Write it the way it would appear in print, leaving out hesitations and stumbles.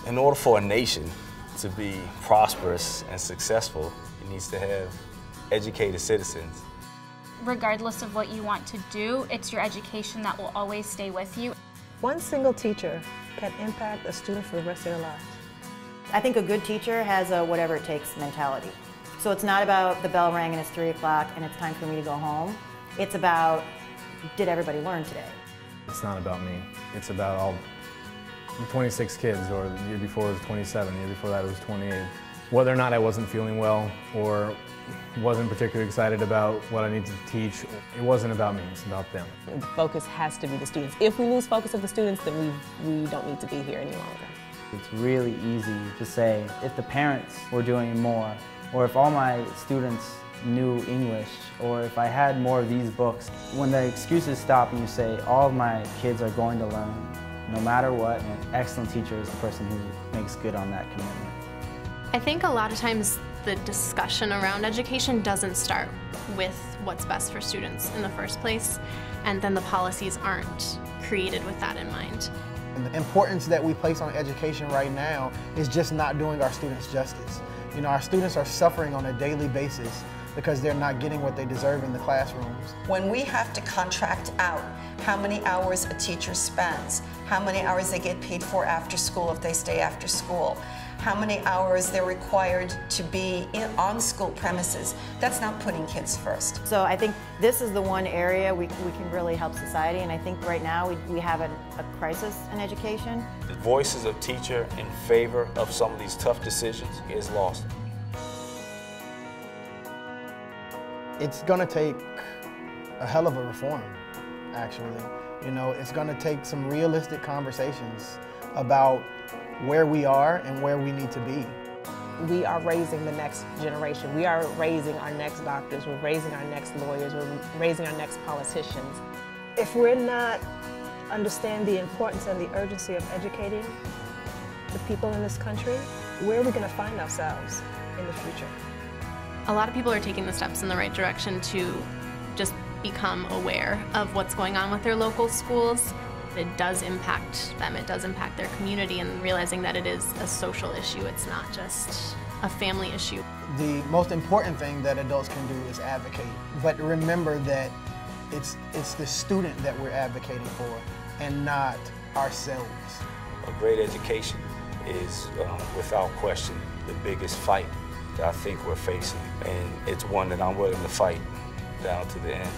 In order for a nation to be prosperous and successful, it needs to have educated citizens. Regardless of what you want to do, it's your education that will always stay with you. One single teacher can impact a student for the rest of their lives. I think a good teacher has a whatever it takes mentality. So it's not about the bell rang and it's 3 o'clock and it's time for me to go home. It's about, did everybody learn today? It's not about me. It's about all the 26 kids, or the year before it was 27, the year before that it was 28. Whether or not I wasn't feeling well or wasn't particularly excited about what I needed to teach, it wasn't about me, it's about them. The focus has to be the students. If we lose focus of the students, then we don't need to be here any longer. It's really easy to say if the parents were doing more, or if all my students knew English, or if I had more of these books. When the excuses stop and you say all of my kids are going to learn, no matter what, an excellent teacher is the person who makes good on that commitment. I think a lot of times the discussion around education doesn't start with what's best for students in the first place, and then the policies aren't created with that in mind. And the importance that we place on education right now is just not doing our students justice. You know, our students are suffering on a daily basis because they're not getting what they deserve in the classrooms. When we have to contract out how many hours a teacher spends, how many hours they get paid for after school if they stay after school, how many hours they're required to be on school premises, that's not putting kids first. So I think this is the one area we can really help society, and I think right now we have a crisis in education. The voices of teachers in favor of some of these tough decisions is lost. It's going to take a hell of a reform, actually. You know, it's going to take some realistic conversations about where we are and where we need to be. We are raising the next generation. We are raising our next doctors. We're raising our next lawyers. We're raising our next politicians. If we're not understanding the importance and the urgency of educating the people in this country, where are we going to find ourselves in the future? A lot of people are taking the steps in the right direction to just become aware of what's going on with their local schools. It does impact them, it does impact their community, and realizing that it is a social issue, it's not just a family issue. The most important thing that adults can do is advocate, but remember that it's the student that we're advocating for and not ourselves. A great education is, without question, the biggest fight that I think we're facing, and it's one that I'm willing to fight down to the end.